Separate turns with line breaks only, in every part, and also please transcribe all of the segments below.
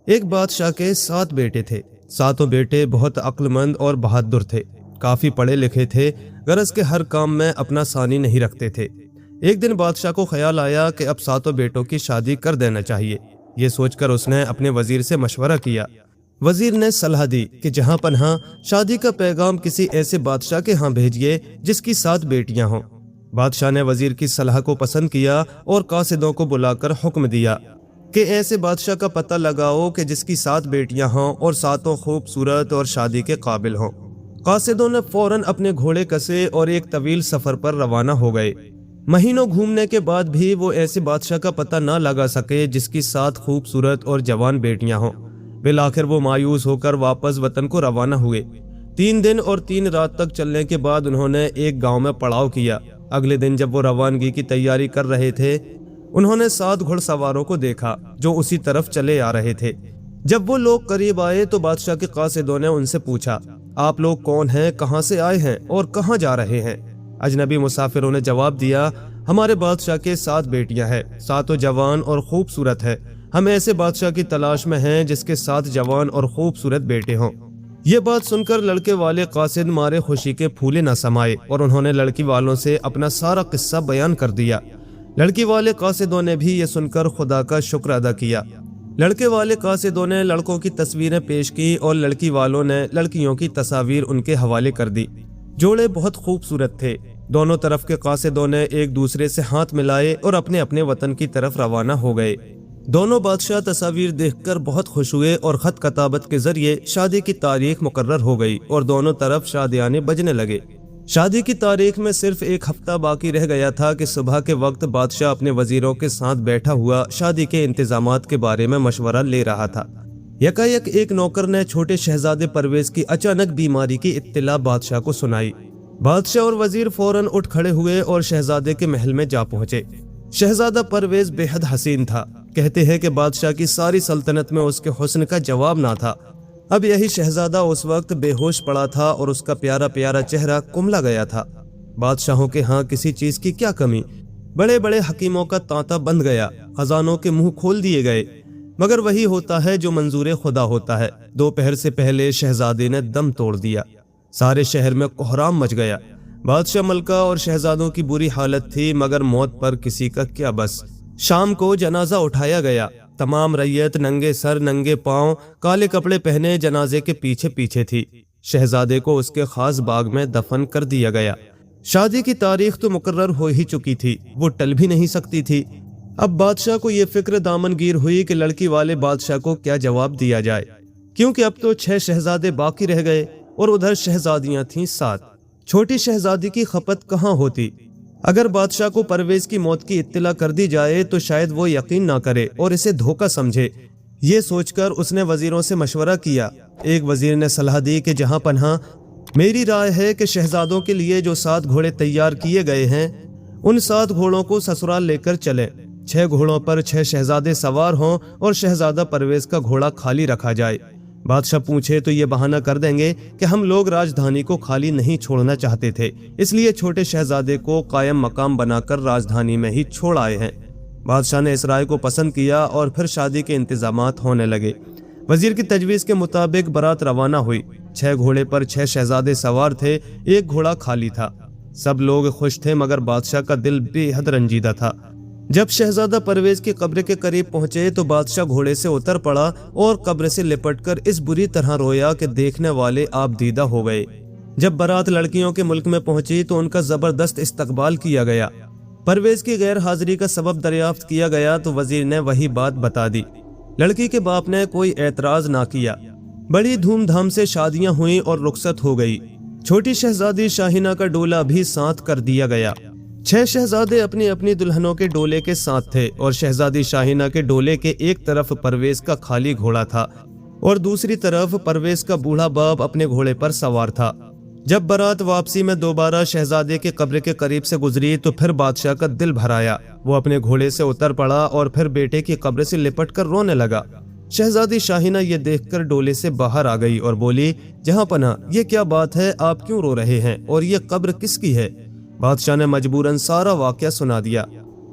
ایک بادشاہ کے 7 بیٹے تھے۔ 7 بیٹے بہت عقلمند اور بہادر تھے، کافی پڑھے لکھے تھے، غرض کے ہر کام میں اپنا ثانی نہیں رکھتے تھے۔ ایک دن بادشاہ کو خیال آیا کہ اب 7 بیٹوں کی شادی کر دینا چاہیے۔ یہ سوچ کر اس نے اپنے وزیر سے مشورہ کیا۔ وزیر نے صلاح دی کہ جہاں پنہا شادی کا پیغام کسی ایسے بادشاہ کے ہاں بھیجیے جس کی 7 بیٹیاں ہوں۔ بادشاہ نے وزیر کی صلاح کو پسند کیا اور قاصدوں کو بلا کر حکم دیا کہ ایسے بادشاہ کا پتہ لگاؤ کہ جس کی 7 بیٹیاں ہوں اور 7 خوبصورت اور شادی کے قابل ہوں۔ قاصدوں نے فوراً اپنے گھوڑے کسے اور ایک طویل سفر پر روانہ ہو گئے۔ مہینوں گھومنے کے بعد بھی وہ ایسے بادشاہ کا پتہ نہ لگا سکے جس کی 7 خوبصورت اور جوان بیٹیاں ہوں۔ بالآخر وہ مایوس ہو کر واپس وطن کو روانہ ہوئے۔ 3 دن اور 3 رات تک چلنے کے بعد انہوں نے ایک گاؤں میں پڑاؤ کیا۔ اگلے دن جب وہ روانگی کی تیاری کر رہے تھے، انہوں نے 7 گھڑ سواروں کو دیکھا جو اسی طرف چلے آ رہے تھے۔ جب وہ لوگ قریب آئے تو بادشاہ کے قاصدوں نے ان سے پوچھا، آپ لوگ کون ہیں، کہاں سے آئے ہیں اور کہاں جا رہے ہیں؟ اجنبی مسافروں نے جواب دیا، ہمارے بادشاہ کے 7 بیٹیاں ہیں، 7 جوان اور خوبصورت ہے۔ ہم ایسے بادشاہ کی تلاش میں ہیں جس کے 7 جوان اور خوبصورت بیٹے ہوں۔ یہ بات سن کر لڑکے والے قاصد مارے خوشی کے پھولے نہ سمائے اور انہوں نے لڑکی والوں سے اپنا سارا قصہ بیان کر دیا۔ لڑکی والے قاصدوں نے بھی یہ سن کر خدا کا شکر ادا کیا۔ لڑکے والے قاصدوں نے لڑکوں کی تصویریں پیش کی اور لڑکی والوں نے لڑکیوں کی تصاویر ان کے حوالے کر دی۔ جوڑے بہت خوبصورت تھے۔ دونوں طرف کے قاصدوں نے ایک دوسرے سے ہاتھ ملائے اور اپنے اپنے وطن کی طرف روانہ ہو گئے۔ دونوں بادشاہ تصاویر دیکھ کر بہت خوش ہوئے اور خط کتابت کے ذریعے شادی کی تاریخ مقرر ہو گئی اور دونوں طرف شادیانے بجنے لگے۔ شادی کی تاریخ میں صرف ایک ہفتہ باقی رہ گیا تھا کہ صبح کے وقت بادشاہ اپنے وزیروں کے ساتھ بیٹھا ہوا شادی کے انتظامات کے بارے میں مشورہ لے رہا تھا۔ یکایک ایک نوکر نے چھوٹے شہزادے پرویز کی اچانک بیماری کی اطلاع بادشاہ کو سنائی۔ بادشاہ اور وزیر فوراً اٹھ کھڑے ہوئے اور شہزادے کے محل میں جا پہنچے۔ شہزادہ پرویز بے حد حسین تھا۔ کہتے ہیں کہ بادشاہ کی ساری سلطنت میں اس کے حسن کا جواب نہ تھا۔ اب یہی شہزادہ اس وقت بے ہوش پڑا تھا اور اس کا پیارا پیارا چہرہ کملا گیا تھا۔ بادشاہوں کے ہاں کسی چیز کی کیا کمی؟ بڑے بڑے حکیموں کا تانتا بند گیا، خزانوں کے منہ کھول دیے گئے، مگر وہی ہوتا ہے جو منظور خدا ہوتا ہے۔ دوپہر سے پہلے شہزادے نے دم توڑ دیا۔ سارے شہر میں کوہرام مچ گیا۔ بادشاہ ملکہ اور شہزادوں کی بری حالت تھی، مگر موت پر کسی کا کیا بس۔ شام کو جنازہ اٹھایا گیا۔ تمام رعیت ننگے سر ننگے پاؤں کالے کپڑے پہنے جنازے کے پیچھے پیچھے تھی۔ شہزادے کو اس کے خاص باغ میں دفن کر دیا گیا۔ شادی کی تاریخ تو مقرر ہو ہی چکی تھی، وہ ٹل بھی نہیں سکتی تھی۔ اب بادشاہ کو یہ فکر دامن گیر ہوئی کہ لڑکی والے بادشاہ کو کیا جواب دیا جائے، کیونکہ اب تو 6 شہزادے باقی رہ گئے اور ادھر شہزادیاں تھیں 7۔ چھوٹی شہزادی کی خپت کہاں ہوتی؟ اگر بادشاہ کو پرویز کی موت کی اطلاع کر دی جائے تو شاید وہ یقین نہ کرے اور اسے دھوکہ سمجھے۔ یہ سوچ کر اس نے وزیروں سے مشورہ کیا۔ ایک وزیر نے صلاح دی کہ جہاں پنہا میری رائے ہے کہ شہزادوں کے لیے جو 7 گھوڑے تیار کیے گئے ہیں ان 7 گھوڑوں کو سسرال لے کر چلیں۔ 6 گھوڑوں پر 6 شہزادے سوار ہوں اور شہزادہ پرویز کا گھوڑا خالی رکھا جائے۔ بادشاہ پوچھے تو یہ بہانہ کر دیں گے کہ ہم لوگ راجدھانی کو خالی نہیں چھوڑنا چاہتے تھے، اس لیے چھوٹے شہزادے کو قائم مقام بنا کر راجدھانی میں ہی چھوڑ آئے ہیں۔ بادشاہ نے اس رائے کو پسند کیا اور پھر شادی کے انتظامات ہونے لگے۔ وزیر کی تجویز کے مطابق بارات روانہ ہوئی۔ 6 گھوڑے پر 6 شہزادے سوار تھے، ایک گھوڑا خالی تھا۔ سب لوگ خوش تھے مگر بادشاہ کا دل بے حد رنجیدہ تھا۔ جب شہزادہ پرویز کی قبر کے قریب پہنچے تو بادشاہ گھوڑے سے اتر پڑا اور قبر سے لپٹ کر اس بری طرح رویا کہ دیکھنے والے آپ دیدہ ہو گئے۔ جب بارات لڑکیوں کے ملک میں پہنچی تو ان کا زبردست استقبال کیا گیا۔ پرویز کی غیر حاضری کا سبب دریافت کیا گیا تو وزیر نے وہی بات بتا دی۔ لڑکی کے باپ نے کوئی اعتراض نہ کیا۔ بڑی دھوم دھام سے شادیاں ہوئیں اور رخصت ہو گئی۔ چھوٹی شہزادی شاہینہ کا ڈولہ بھی ساتھ کر دیا گیا۔ 6 شہزادے اپنی اپنی دلہنوں کے ڈولے کے ساتھ تھے اور شہزادی شاہینہ کے ڈولے کے ایک طرف پرویز کا خالی گھوڑا تھا اور دوسری طرف پرویز کا بوڑھا باپ اپنے گھوڑے پر سوار تھا۔ جب بارات واپسی میں دوبارہ شہزادے کے قبر کے قریب سے گزری تو پھر بادشاہ کا دل بھر آیا۔ وہ اپنے گھوڑے سے اتر پڑا اور پھر بیٹے کی قبر سے لپٹ کر رونے لگا۔ شہزادی شاہینہ یہ دیکھ کر ڈولے سے باہر آ گئی اور بولی، جہاں پناہ یہ کیا بات ہے، آپ کیوں رو رہے ہیں اور یہ قبر کس کی ہے؟ بادشاہ نے مجبوراً سارا واقعہ سنا دیا۔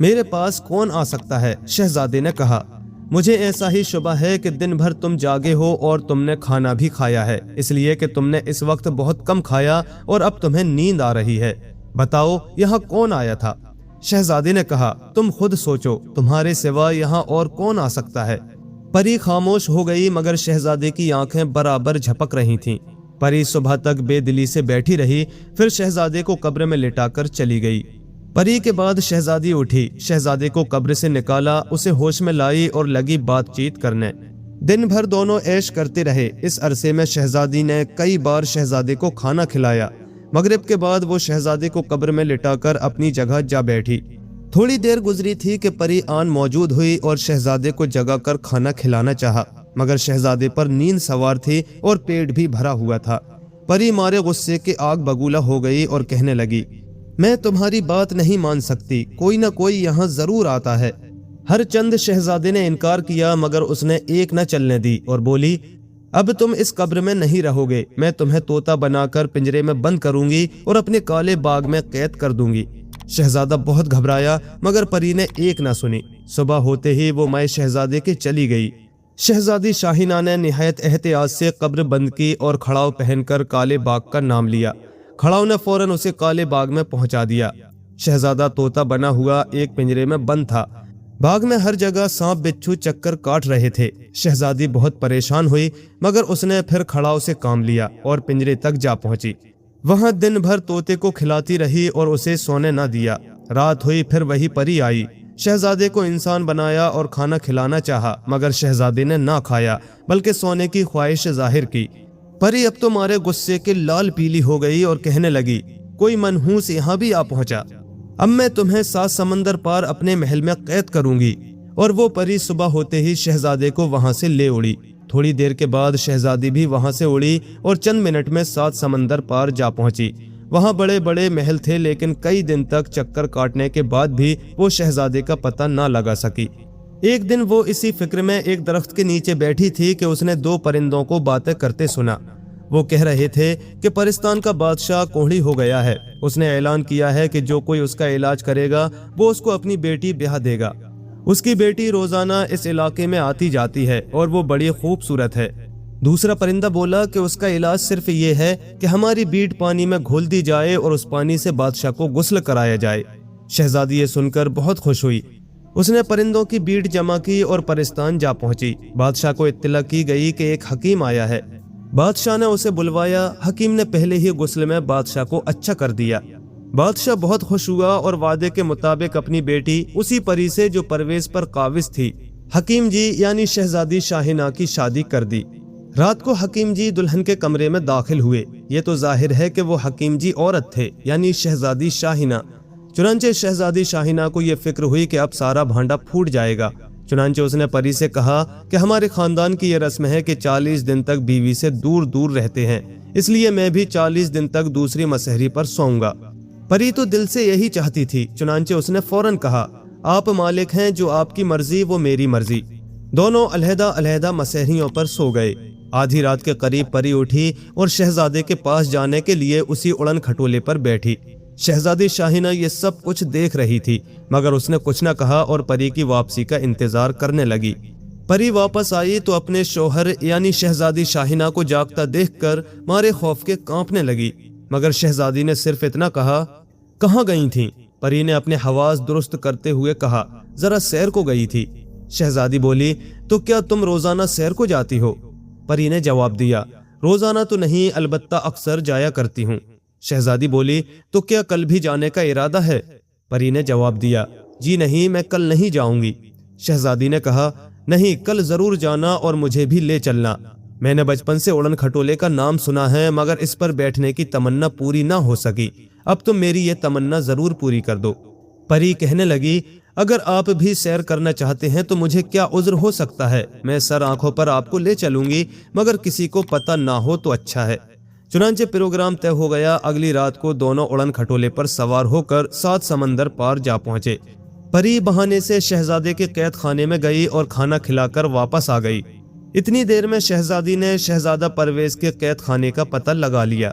میرے پاس کون آ سکتا ہے؟ شہزادے نے کہا۔ مجھے ایسا ہی شبہ ہے کہ دن بھر تم جاگے ہو اور تم نے کھانا بھی کھایا ہے، اس لیے کہ تم نے اس وقت بہت کم کھایا اور اب تمہیں نیند آ رہی ہے۔ بتاؤ یہاں کون آیا تھا؟ شہزادے نے کہا، تم خود سوچو، تمہارے سوا یہاں اور کون آ سکتا ہے؟ پری خاموش ہو گئی، مگر شہزادے کی آنکھیں برابر جھپک رہی تھیں۔ پری صبح تک بے دلی سے بیٹھی رہی، پھر شہزادے کو قبر میں لٹا کر چلی گئی۔ پری کے بعد شہزادی اٹھی، شہزادے کو قبر سے نکالا، اسے ہوش میں لائی اور لگی بات چیت کرنے۔ دن بھر دونوں عیش کرتے رہے۔ اس عرصے میں شہزادی نے کئی بار شہزادے کو کھانا کھلایا۔ مغرب کے بعد وہ شہزادے کو قبر میں لٹا کر اپنی جگہ جا بیٹھی۔ تھوڑی دیر گزری تھی کہ پری آن موجود ہوئی اور شہزادے کو جگا کر کھانا کھلانا چاہا، مگر شہزادے پر نیند سوار تھی اور پیٹ بھی بھرا ہوا تھا۔ پری مارے غصے کے آگ بگولا ہو گئی اور کہنے لگی، میں تمہاری بات نہیں مان سکتی، کوئی نہ کوئی یہاں ضرور آتا ہے۔ ہر چند شہزادے نے انکار کیا، مگر اس نے ایک نہ چلنے دی اور بولی، اب تم اس قبر میں نہیں رہو گے، میں تمہیں طوطا بنا کر پنجرے میں بند کروں گی اور اپنے کالے باغ میں قید کر دوں گی۔ شہزادہ بہت گھبرایا، مگر پری نے ایک نہ سنی۔ صبح ہوتے ہی وہ مائیں شہزادے کے چلی گئی۔ شہزادی شاہینہ نے نہایت احتیاط سے قبر بند کی اور کھڑاؤ پہن کر کالے باغ کا نام لیا۔ کھڑاؤ نے فوراً اسے کالے باغ میں پہنچا دیا۔ شہزادہ طوطا بنا ہوا ایک پنجرے میں بند تھا۔ باغ میں ہر جگہ سانپ بچھو چکر کاٹ رہے تھے۔ شہزادی بہت پریشان ہوئی، مگر اس نے پھر کھڑاؤ سے کام لیا اور پنجرے تک جا پہنچی۔ وہاں دن بھر طوطے کو کھلاتی رہی اور اسے سونے نہ دیا۔ رات ہوئی، پھر وہی پری آئی۔ شہزادے کو انسان بنایا اور کھانا کھلانا چاہا، مگر شہزادے نے نہ کھایا بلکہ سونے کی خواہش ظاہر کی۔ پری اب تو مارے غصے کے لال پیلی ہو گئی اور کہنے لگی، کوئی منحوس یہاں بھی آ پہنچا، اب میں تمہیں 7 سمندر پار اپنے محل میں قید کروں گی۔ اور وہ پری صبح ہوتے ہی شہزادے کو وہاں سے لے اڑی۔ تھوڑی دیر کے بعد شہزادی بھی وہاں سے اڑی اور چند منٹ میں 7 سمندر پار جا پہنچی۔ وہاں بڑے بڑے محل تھے، لیکن کئی دن تک چکر کاٹنے کے بعد بھی وہ شہزادے کا پتہ نہ لگا سکی۔ ایک دن وہ اسی فکر میں ایک درخت کے نیچے بیٹھی تھی کہ اس نے 2 پرندوں کو باتیں کرتے سنا۔ وہ کہہ رہے تھے کہ پرستان کا بادشاہ کوڑھی ہو گیا ہے، اس نے اعلان کیا ہے کہ جو کوئی اس کا علاج کرے گا وہ اس کو اپنی بیٹی بیاہ دے گا۔ اس کی بیٹی روزانہ اس علاقے میں آتی جاتی ہے اور وہ بڑی خوبصورت ہے۔ دوسرا پرندہ بولا کہ اس کا علاج صرف یہ ہے کہ ہماری بیٹ پانی میں گھول دی جائے اور اس پانی سے بادشاہ کو غسل کرایا جائے۔ شہزادی یہ سن کر بہت خوش ہوئی۔ اس نے پرندوں کی بیٹ جمع کی اور پرستان جا پہنچی۔ بادشاہ کو اطلاع کی گئی کہ ایک حکیم آیا ہے۔ بادشاہ نے اسے بلوایا۔ حکیم نے پہلے ہی غسل میں بادشاہ کو اچھا کر دیا۔ بادشاہ بہت خوش ہوا اور وعدے کے مطابق اپنی بیٹی اسی پری سے جو پرویز پر قابض تھی، حکیم جی یعنی شہزادی شاہینہ کی شادی کر دی۔ رات کو حکیم جی دلہن کے کمرے میں داخل ہوئے۔ یہ تو ظاہر ہے کہ وہ حکیم جی عورت تھے، یعنی شہزادی شاہینہ۔ چنانچہ شہزادی شاہینہ کو یہ فکر ہوئی کہ اب سارا بھانڈا پھوٹ جائے گا۔ چنانچہ اس نے پری سے کہا کہ ہمارے خاندان کی یہ رسم ہے کہ 40 دن تک بیوی سے دور دور رہتے ہیں، اس لیے میں بھی 40 دن تک دوسری مسحری پر سوؤں گا۔ پری تو دل سے یہی چاہتی تھی، چنانچہ اس نے فوراً کہا، آپ مالک ہیں، جو آپ کی مرضی وہ میری مرضی۔ دونوں علیحدہ علیحدہ مسحریوں پر سو گئے۔ آدھی رات کے قریب پری اٹھی اور شہزادے کے پاس جانے کے لیے اسی اڑن کھٹولے پر بیٹھی۔ شہزادی شاہینہ یہ سب کچھ دیکھ رہی تھی، مگر اس نے کچھ نہ کہا اور پری کی واپسی کا انتظار کرنے لگی۔ پری واپس آئی تو اپنے شوہر یعنی شہزادی شاہینہ کو جاگتا دیکھ کر مارے خوف کے کانپنے لگی، مگر شہزادی نے صرف اتنا کہا، کہاں گئی تھیں؟ پری نے اپنے حواس درست کرتے ہوئے کہا، ذرا سیر کو گئی تھی۔ شہزادی بولی، تو کیا تم روزانہ سیر کو جاتی ہو؟ پری نے جواب دیا، روزانہ تو نہیں، البتہ اکثر جایا کرتی ہوں۔ شہزادی بولی، تو کیا کل بھی جانے کا ارادہ ہے؟ پری نے جواب دیا، جی نہیں، میں کل نہیں جاؤں گی۔ شہزادی نے کہا، نہیں، کل ضرور جانا اور مجھے بھی لے چلنا۔ میں نے بچپن سے اڑن کھٹولے کا نام سنا ہے، مگر اس پر بیٹھنے کی تمنا پوری نہ ہو سکی۔ اب تم میری یہ تمنا ضرور پوری کر دو۔ پری کہنے لگی، اگر آپ بھی سیر کرنا چاہتے ہیں تو مجھے کیا عذر ہو سکتا ہے، میں سر آنکھوں پر آپ کو لے چلوں گی، مگر کسی کو پتہ نہ ہو تو اچھا ہے۔ چنانچہ پروگرام طے ہو گیا۔ اگلی رات کو دونوں اڑن کھٹولے پر سوار ہو کر 7 سمندر پار جا پہنچے۔ پری بہانے سے شہزادے کے قید خانے میں گئی اور کھانا کھلا کر واپس آ گئی۔ اتنی دیر میں شہزادی نے شہزادہ پرویز کے قید خانے کا پتہ لگا لیا۔